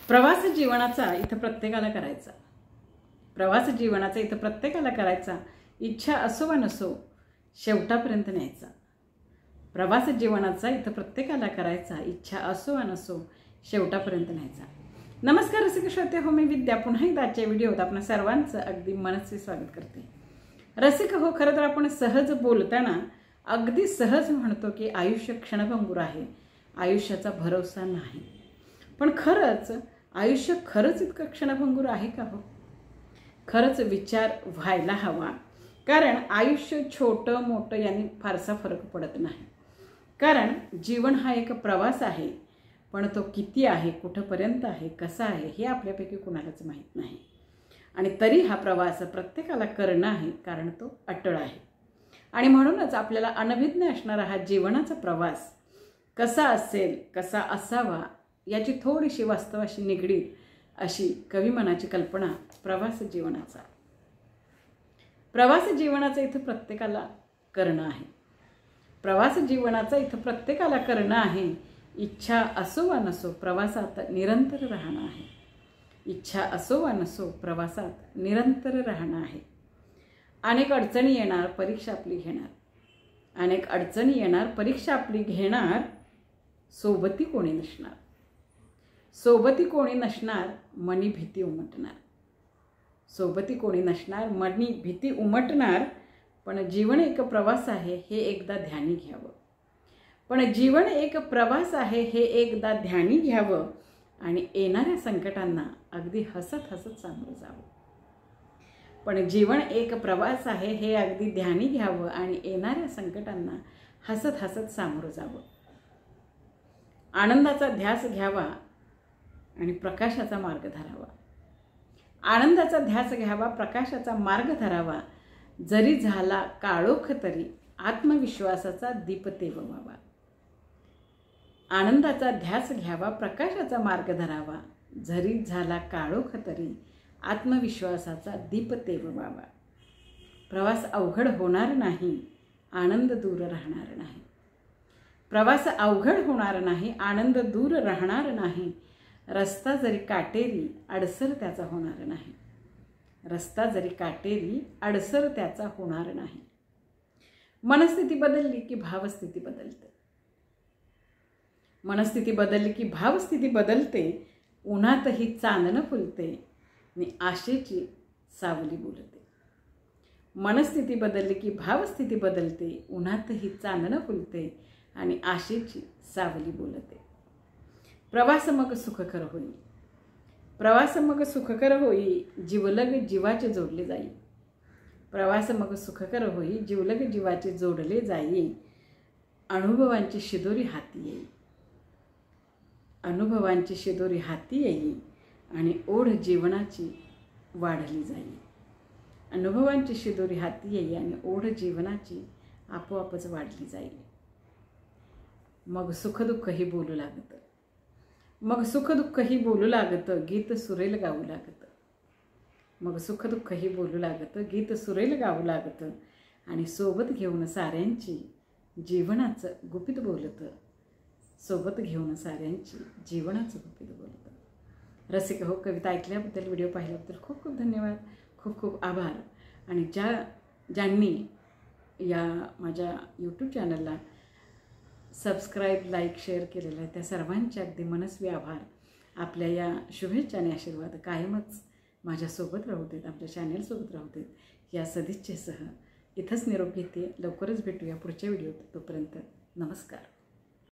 प्रवास जीवनाचा इथं प्रत्येकाला करायचा. प्रवास जीवनाचा इथं प्रत्येकाला करायचा. इच्छा असो वा नसो शेवटापर्यंत न्यायचा. प्रवास जीवनाचा इथं प्रत्येकाला करायचा. इच्छा असो वा नसो शेवटापर्यंत न्यायचा. नमस्कार रसिक श्रोते हो, मी विद्या पुन्हा एकदा आजच्या व्हिडिओत आपण सर्वांचं अगदी मनस्वी स्वागत करते. रसिक हो, खरं तर आपण सहज बोलताना अगदी सहज म्हणतो की आयुष्य क्षणभंगुर आहे, आयुष्याचा भरोसा नाही. पण खरंच आयुष्य खरंच इतकं क्षणभंगुर आहे का हो? खरंच विचार व्हायला हवा. कारण आयुष्य छोटं मोठं यांनी फारसा फरक पडत नाही. कारण जीवन हा एक प्रवास आहे, पण तो किती आहे, कुठंपर्यंत आहे, कसा आहे हे आपल्यापैकी कुणालाच माहीत नाही. आणि तरी हा प्रवास प्रत्येकाला करणं आहे, कारण तो अटळ आहे. आणि म्हणूनच आपल्याला अनभिज्ञ असणारा हा जीवनाचा प्रवास कसा असेल, कसा असावा याची थोडीशी वास्तवाशी निगडीत अशी कविमनाची कल्पना प्रवास जीवनाचा. प्रवास जीवनाचं इथं प्रत्येकाला करणं आहे. प्रवास जीवनाचं इथं प्रत्येकाला करणं आहे. इच्छा असो वा नसो प्रवासात निरंतर राहणं आहे. इच्छा असो वा नसो प्रवासात निरंतर राहणं आहे. अनेक अडचणी येणार, परीक्षा आपली घेणार. अनेक अडचणी येणार, परीक्षा आपली घेणार. सोबती कोणी नसणार. सोबती कोणी नसणार, मनी भीती उमटणार. सोबती कोणी नसणार, मनी भीती उमटणार. पण जीवन एक प्रवास आहे हे एकदा ध्यानी घ्यावं. पण जीवन एक प्रवास आहे हे एकदा ध्यानी घ्यावं. आणि येणाऱ्या संकटांना अगदी हसत हसत सामोरं जावं. पण जीवन एक प्रवास आहे हे अगदी ध्यानी घ्यावं आणि येणाऱ्या संकटांना हसत हसत सामोरं जावं. आनंदाचा ध्यास घ्यावा आणि प्रकाशाचा मार्ग धरावा. आनंदाचा ध्यास घ्यावा, प्रकाशाचा मार्ग धरावा. जरी झाला काळोख तरी आत्मविश्वासाचा दीप तेववावा. आनंदाचा ध्यास घ्यावा, प्रकाशाचा मार्ग धरावा. जरी झाला काळोख तरी आत्मविश्वासाचा दीप तेववावा. प्रवास अवघड होणार नाही, आनंद दूर राहणार नाही. प्रवास अवघड होणार नाही, आनंद दूर राहणार नाही. रस्ता जरी काटेरी अडसर त्याचा होणार नाही. रस्ता जरी काटेरी अडसर त्याचा होणार नाही. मनस्थिती बदलली की भावस्थिती बदलते. मनस्थिती बदलली की भावस्थिती बदलते. उन्हातही चांदणं फुलते आणि आशेची सावली बोलते. मनस्थिती बदलली की भावस्थिती बदलते. उन्हातही चांदणं फुलते आणि आशेची सावली बोलते. प्रवास मग सुखकर होई. प्रवास मग सुखकर होई, जीवलग जीवाचे जोडले जाई. प्रवास मग सुखकर होई, जीवलग जीवाचे जोडले जाई. अनुभवांची शिदोरी हाती येई. अनुभवांची शिदोरी हाती येई आणि ओढ जीवनाची वाढली जाई. अनुभवांची शिदोरी हाती येई आणि ओढ जीवनाची आपोआपच वाढली जाईल. मग सुखदुःखही बोलू लागतं. मग सुखदुःखही बोलू लागतं, गीत सुरेल गाऊ लागतं. मग सुखदुःखही बोलू लागतं, गीत सुरेल गाऊ लागतं. आणि सोबत घेऊन साऱ्यांची जीवनाचं गुपित बोलतं. सोबत घेऊन साऱ्यांची जीवनाचं गुपित बोलतं. रसिक हो, कविता ऐकल्याबद्दल, व्हिडिओ पाहिल्याबद्दल खूप खूप धन्यवाद, खूप खूप आभार. आणि ज्यांनी या माझ्या यूट्यूब चॅनलला सबस्क्राईब, लाईक, शेअर केलेलं आहे त्या सर्वांचे अगदी मनस्वी आभार. आपल्या या शुभेच्छा आणि आशीर्वाद कायमच माझ्यासोबत राहू देत, आपल्या चॅनलसोबत राहू देत या सदिच्छेसह इथंच निरोप घेते. लवकरच भेटूया पुढच्या व्हिडिओत. तोपर्यंत नमस्कार.